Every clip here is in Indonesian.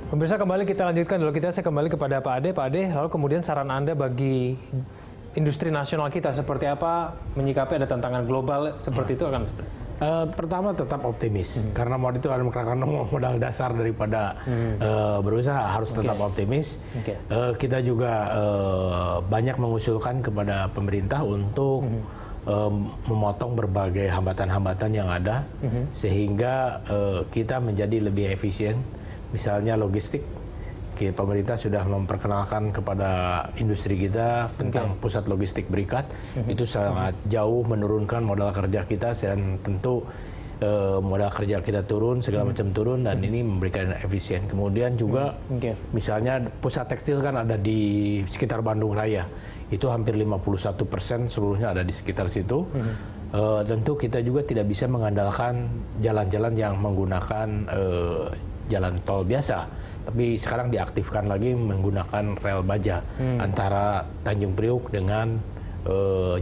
Pemirsa, kembali kita lanjutkan dulu. Saya kembali kepada Pak Ade. Pak Ade, lalu kemudian saran Anda bagi industri nasional kita seperti apa menyikapi ada tantangan global seperti itu akan seperti? Pertama tetap optimis, karena itu ada modal dasar daripada berusaha, harus tetap optimis. Kita juga banyak mengusulkan kepada pemerintah untuk memotong berbagai hambatan-hambatan yang ada, sehingga kita menjadi lebih efisien. Misalnya logistik, pemerintah sudah memperkenalkan kepada industri kita tentang pusat logistik berikat. Itu sangat jauh menurunkan modal kerja kita, dan tentu modal kerja kita turun, segala macam turun, dan ini memberikan efisien. Kemudian juga misalnya pusat tekstil kan ada di sekitar Bandung Raya, itu hampir 51% seluruhnya ada di sekitar situ. Tentu kita juga tidak bisa mengandalkan jalan-jalan yang menggunakan jalan tol biasa, tapi sekarang diaktifkan lagi menggunakan rel baja antara Tanjung Priuk dengan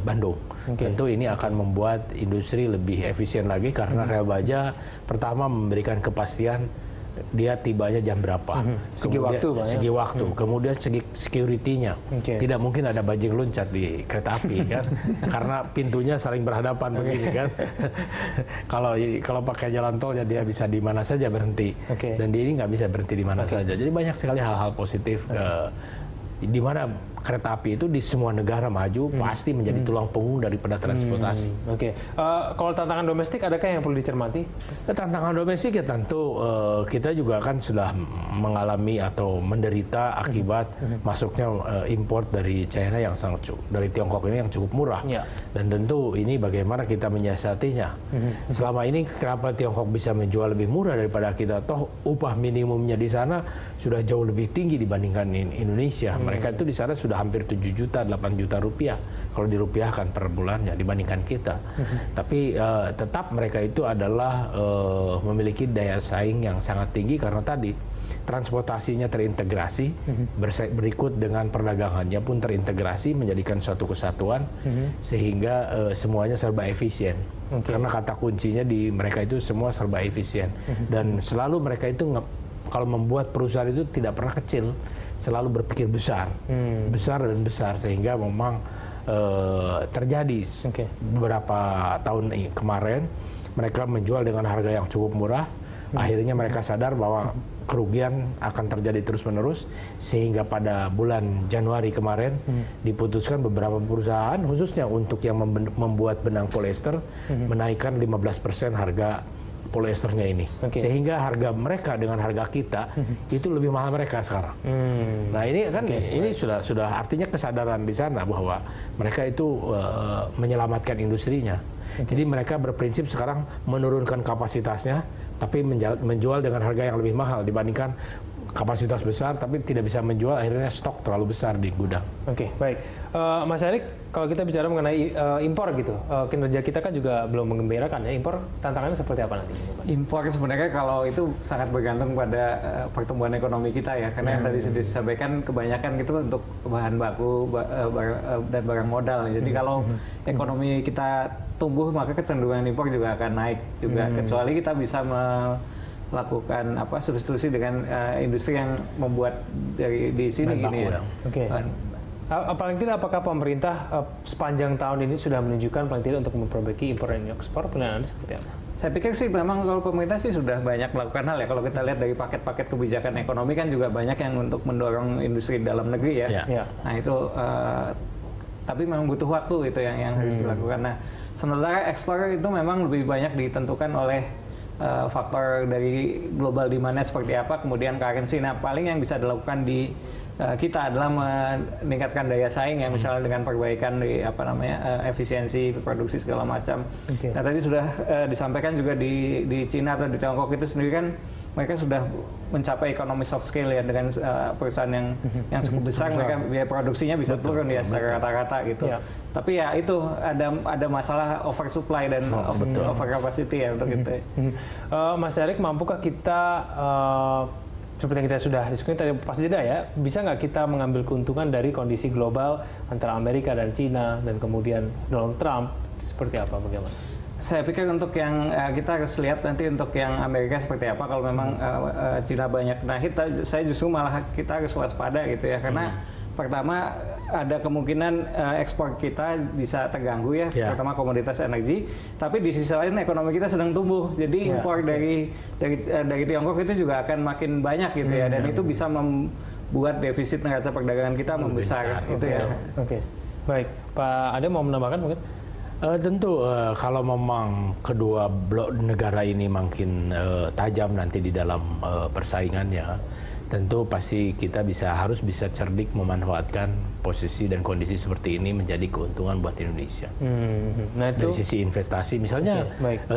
Bandung. Tentu ini akan membuat industri lebih efisien lagi, karena rel baja pertama memberikan kepastian dia tibanya jam berapa, segi waktu, kemudian segi security-nya. Tidak mungkin ada bajing loncat di kereta api kan, karena pintunya saling berhadapan begini kan. Kalau pakai jalan tol ya dia bisa di mana saja berhenti, dan dia ini nggak bisa berhenti di mana saja. Jadi banyak sekali hal-hal positif di mana kereta api itu di semua negara maju pasti menjadi tulang punggung daripada transportasi. Kalau tantangan domestik, adakah yang perlu dicermati? Tantangan domestik ya tentu kita juga kan sudah mengalami atau menderita akibat masuknya import dari China yang dari Tiongkok ini yang cukup murah. Dan tentu ini bagaimana kita menyiasatinya. Selama ini kenapa Tiongkok bisa menjual lebih murah daripada kita? Toh upah minimumnya di sana sudah jauh lebih tinggi dibandingkan Indonesia. Mereka itu di sana sudah hampir 7 juta, 8 juta rupiah kalau dirupiahkan per bulannya dibandingkan kita. Tapi tetap mereka itu adalah memiliki daya saing yang sangat tinggi, karena tadi transportasinya terintegrasi, berikut dengan perdagangannya pun terintegrasi menjadikan suatu kesatuan, sehingga semuanya serba efisien. Karena kata kuncinya di mereka itu semua serba efisien, dan selalu mereka itu kalau membuat perusahaan itu tidak pernah kecil, selalu berpikir besar, besar dan besar, sehingga memang terjadi beberapa tahun kemarin mereka menjual dengan harga yang cukup murah. Akhirnya mereka sadar bahwa kerugian akan terjadi terus-menerus, sehingga pada bulan Januari kemarin diputuskan beberapa perusahaan khususnya untuk yang membuat benang polyester menaikkan 15% harga polyesternya ini, sehingga harga mereka dengan harga kita itu lebih mahal mereka sekarang. Nah ini kan ini sudah artinya kesadaran di sana bahwa mereka itu menyelamatkan industrinya. Jadi mereka berprinsip sekarang menurunkan kapasitasnya, tapi menjual dengan harga yang lebih mahal dibandingkan kapasitas besar tapi tidak bisa menjual, akhirnya stok terlalu besar di gudang. Baik. Mas Erik, kalau kita bicara mengenai impor gitu, kinerja kita kan juga belum menggembirakan ya. Impor tantangannya seperti apa nanti? Impor sebenarnya kalau itu sangat bergantung pada pertumbuhan ekonomi kita ya, karena yang tadi sudah disampaikan kebanyakan gitu untuk bahan baku dan barang modal. Jadi kalau ekonomi kita tumbuh, maka kecenderungan impor juga akan naik juga, kecuali kita bisa melakukan substitusi dengan industri yang membuat di sini ini ya. Paling tidak apakah pemerintah sepanjang tahun ini sudah menunjukkan paling tidak untuk memperbaiki impor dan ekspor? Penilaian Anda seperti apa? Saya pikir sih memang kalau pemerintah sih sudah banyak melakukan hal ya. Kalau kita lihat dari paket-paket kebijakan ekonomi kan juga banyak yang untuk mendorong industri dalam negeri ya. Nah itu tapi memang butuh waktu itu yang harus dilakukan. Nah sementara ekspor itu memang lebih banyak ditentukan oleh faktor dari global demand-nya seperti apa, kemudian currency. Nah paling yang bisa dilakukan di kita adalah meningkatkan daya saing ya, misalnya dengan perbaikan di efisiensi produksi segala macam. Nah tadi sudah disampaikan juga di Cina atau di Tiongkok itu sendiri kan mereka sudah mencapai economy soft scale ya, dengan perusahaan yang cukup besar, mereka biaya produksinya bisa turun ya secara rata-rata gitu. Tapi ya itu ada masalah oversupply dan over capacity ya untuk itu. Mas Erik, mampukah kita seperti yang kita sudah diskusi tadi pas jeda ya, bisa nggak kita mengambil keuntungan dari kondisi global antara Amerika dan Cina dan kemudian Donald Trump, seperti apa, bagaimana? Saya pikir untuk yang kita harus lihat nanti untuk yang Amerika seperti apa. Kalau memang Cina banyak naik, saya justru malah kita harus waspada gitu ya, karena pertama ada kemungkinan ekspor kita bisa terganggu ya, terutama komoditas energi. Tapi di sisi lain ekonomi kita sedang tumbuh, jadi impor dari Tiongkok itu juga akan makin banyak gitu ya, dan itu bisa membuat defisit neraca perdagangan kita membesar gitu ya. Oke, baik, Pak Ade mau menambahkan mungkin? Tentu kalau memang kedua blok negara ini makin tajam nanti di dalam persaingannya, tentu pasti kita harus bisa cerdik memanfaatkan posisi dan kondisi seperti ini menjadi keuntungan buat Indonesia. Nah, itu dari sisi investasi, misalnya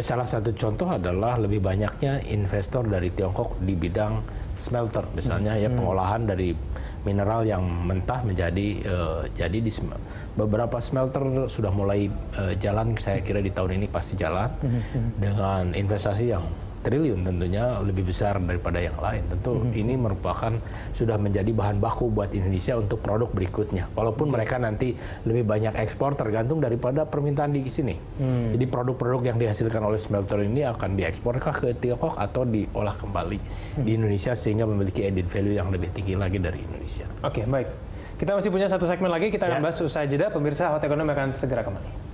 salah satu contoh adalah lebih banyaknya investor dari Tiongkok di bidang smelter, misalnya ya pengolahan dari mineral yang mentah menjadi jadi di beberapa smelter sudah mulai jalan, saya kira di tahun ini pasti jalan dengan investasi yang triliun, tentunya lebih besar daripada yang lain. Tentu ini merupakan sudah menjadi bahan baku buat Indonesia untuk produk berikutnya. Walaupun mereka nanti lebih banyak ekspor tergantung daripada permintaan di sini. Jadi produk-produk yang dihasilkan oleh smelter ini akan dieksporkah ke Tiongkok atau diolah kembali di Indonesia sehingga memiliki added value yang lebih tinggi lagi dari Indonesia. Oke, baik. Kita masih punya satu segmen lagi, kita akan bahas usai jeda. Pemirsa, Hot Ekonomi akan segera kembali.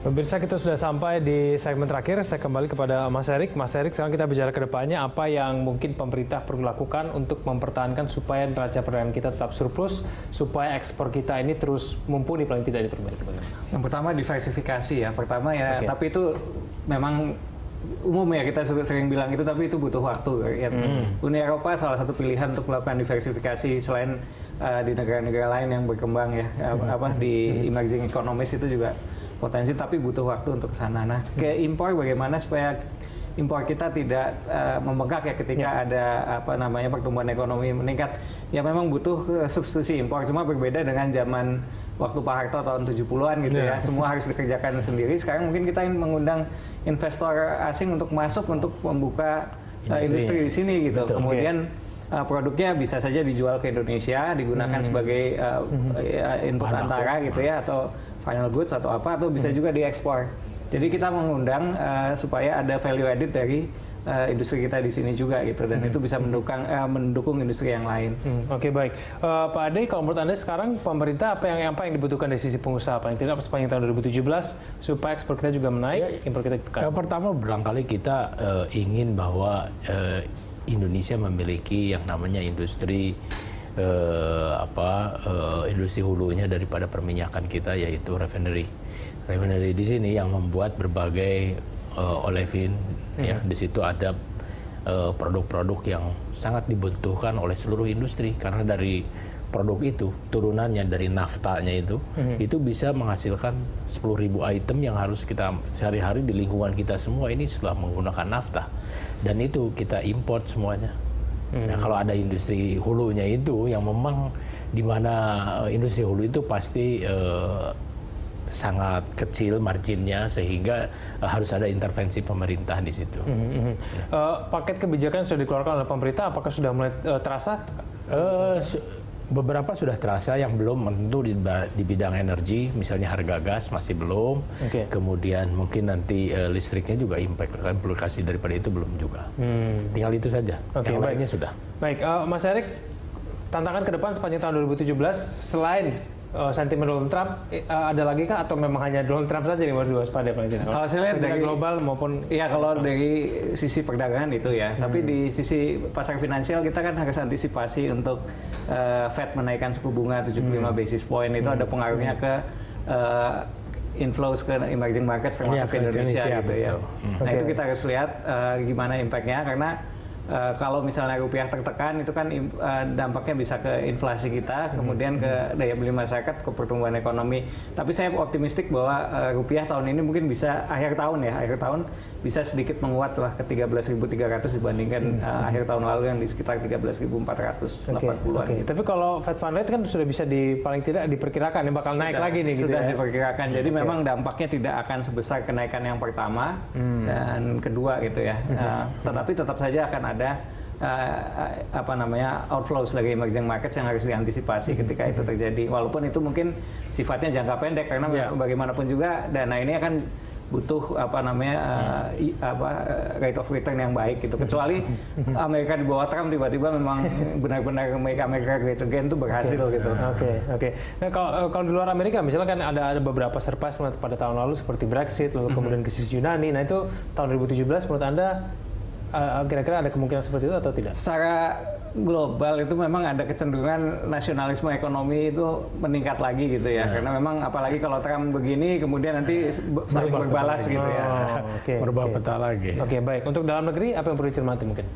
Pemirsa, kita sudah sampai di segmen terakhir. Saya kembali kepada Mas Erik. Mas Erik, sekarang kita bicara ke depannya. Apa yang mungkin pemerintah perlu lakukan untuk mempertahankan supaya neraca perdagangan kita tetap surplus, supaya ekspor kita ini terus mumpuni, paling tidak diperbaiki? Yang pertama diversifikasi ya. Pertama ya, tapi itu memang umum ya, kita sering bilang itu, tapi itu butuh waktu. Ya. Uni Eropa salah satu pilihan untuk melakukan diversifikasi selain di negara-negara lain yang berkembang ya, di emerging economies itu juga potensi, tapi butuh waktu untuk sana. Nah, ke impor bagaimana supaya impor kita tidak membengkak ya ketika ada pertumbuhan ekonomi meningkat. Ya memang butuh substitusi impor, cuma berbeda dengan zaman waktu Pak Harto tahun 70-an gitu ya. Semua harus dikerjakan sendiri. Sekarang mungkin kita ingin mengundang investor asing untuk masuk untuk membuka industri di sini gitu. Kemudian produknya bisa saja dijual ke Indonesia, digunakan sebagai input antara gitu ya, atau final goods atau apa, atau bisa juga diekspor. Jadi kita mengundang supaya ada value added dari industri kita di sini juga gitu, dan itu bisa mendukung industri yang lain. Oke, baik. Pak Ade, kalau menurut Anda sekarang pemerintah apa yang dibutuhkan dari sisi pengusaha paling tidak sepanjang tahun 2017 supaya ekspor kita juga menaik, impor kita ditekan? Yang pertama barangkali kita ingin bahwa Indonesia memiliki yang namanya industri industri hulunya daripada perminyakan kita, yaitu refinery di sini yang membuat berbagai olefin ya, di situ ada produk-produk yang sangat dibutuhkan oleh seluruh industri, karena dari produk itu turunannya dari naftanya itu bisa menghasilkan 10.000 item yang harus kita sehari-hari di lingkungan kita semua ini sudah menggunakan nafta, dan itu kita import semuanya. Nah, kalau ada industri hulunya itu yang memang di mana industri hulu itu pasti sangat kecil marginnya, sehingga harus ada intervensi pemerintah di situ. Paket kebijakan sudah dikeluarkan oleh pemerintah, apakah sudah mulai terasa? Beberapa sudah terasa, yang belum tentu di bidang energi, misalnya harga gas masih belum. Kemudian mungkin nanti listriknya juga implikasi daripada itu belum juga. Tinggal itu saja. Yang lainnya sudah. Baik, Mas Erik, tantangan ke depan sepanjang tahun 2017 selain sentimen Donald Trump, ada lagi kah atau memang hanya Donald Trump saja yang harus diwaspadai paling tidak? Kalau saya lihat dari global maupun kalau dari sisi perdagangan itu ya, tapi di sisi pasar finansial kita kan harus antisipasi untuk Fed menaikkan suku bunga 75 basis point, itu ada pengaruhnya ke inflows ke emerging markets termasuk ke Indonesia gitu ya. Nah itu kita harus lihat gimana impactnya, karena kalau misalnya rupiah tertekan itu kan dampaknya bisa ke inflasi kita, kemudian ke daya beli masyarakat, ke pertumbuhan ekonomi. Tapi saya optimistik bahwa rupiah tahun ini mungkin bisa akhir tahun bisa sedikit menguat lah ke 13.300 dibandingkan akhir tahun lalu yang di sekitar 13.480-an. Gitu. Tapi kalau Fed Fund Rate kan sudah bisa paling tidak diperkirakan bakal naik lagi nih. Sudah diperkirakan. Jadi memang dampaknya tidak akan sebesar kenaikan yang pertama dan kedua gitu ya. Tetapi tetap saja akan ada outflows dari emerging markets yang harus diantisipasi ketika itu terjadi. Walaupun itu mungkin sifatnya jangka pendek karena bagaimanapun juga dana ini akan butuh rate of return yang baik gitu. Kecuali Amerika di bawah Trump tiba-tiba memang benar-benar make America great again itu berhasil gitu. Oke. Nah kalau di luar Amerika misalnya kan ada beberapa surprise pada tahun lalu seperti Brexit, lalu kemudian krisis Yunani. Nah itu tahun 2017 menurut Anda kira-kira ada kemungkinan seperti itu atau tidak? Secara global itu memang ada kecenderungan nasionalisme ekonomi itu meningkat lagi gitu ya. Karena memang apalagi kalau Trump begini kemudian nanti saling berbalas gitu ya. Berubah peta lagi. Oke, baik. Untuk dalam negeri apa yang perlu dicermati mungkin?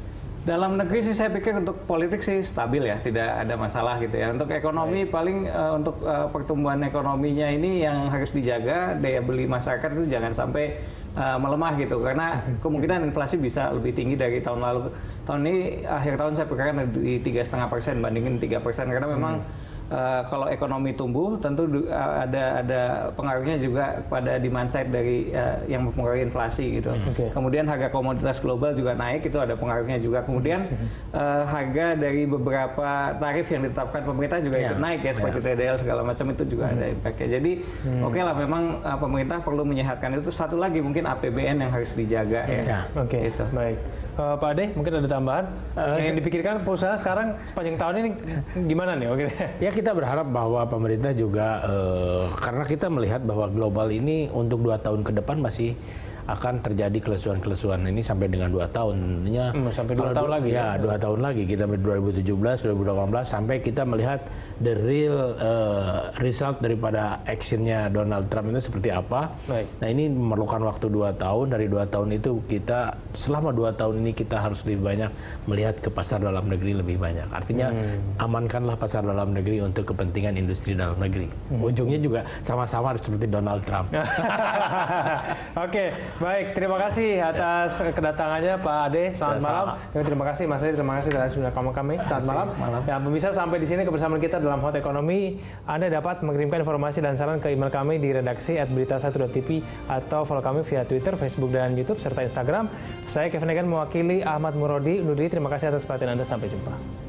Dalam negeri sih saya pikir untuk politik sih stabil ya, tidak ada masalah gitu ya. Untuk ekonomi paling untuk pertumbuhan ekonominya ini yang harus dijaga, daya beli masyarakat itu jangan sampai melemah gitu, karena kemungkinan inflasi bisa lebih tinggi dari tahun lalu. Tahun ini akhir tahun saya perkirakan di 3,5% bandingin 3%, karena memang kalau ekonomi tumbuh tentu ada pengaruhnya juga pada demand side dari yang mempengaruhi inflasi gitu. Kemudian harga komoditas global juga naik, itu ada pengaruhnya juga. Kemudian harga dari beberapa tarif yang ditetapkan pemerintah juga ikut naik ya, seperti TDL segala macam itu juga ada impact-nya. Jadi oke lah, memang pemerintah perlu menyehatkan itu. Satu lagi mungkin APBN yang harus dijaga ya. Gitu. Baik. Pak Ade, mungkin ada tambahan yang dipikirkan perusahaan sekarang sepanjang tahun ini gimana nih? Ya kita berharap bahwa pemerintah juga karena kita melihat bahwa global ini untuk 2 tahun ke depan masih akan terjadi kelesuan-kelesuan ini sampai dengan 2 tahun. Tentunya sampai 2 tahun lagi ya. 2 tahun lagi kita 2017, 2018 sampai kita melihat the real result daripada actionnya Donald Trump itu seperti apa. Nah ini memerlukan waktu 2 tahun. Dari 2 tahun itu kita selama 2 tahun ini kita harus lebih banyak melihat ke pasar dalam negeri lebih banyak. Artinya amankanlah pasar dalam negeri untuk kepentingan industri dalam negeri. Ujungnya juga sama-sama seperti Donald Trump. Oke. Baik, terima kasih atas kedatangannya Pak Ade. Selamat malam. Terima kasih Mas Ade, terima kasih telah sudah kami. Selamat malam. Dan pemirsa, sampai di sini kebersamaan kita dalam Hot Ekonomi. Anda dapat mengirimkan informasi dan saran ke email kami di redaksi @berita1.tv atau follow kami via Twitter, Facebook, dan YouTube serta Instagram. Saya Kevin Egan mewakili Ahmad Murodi undur diri. Terima kasih atas perhatian Anda. Sampai jumpa.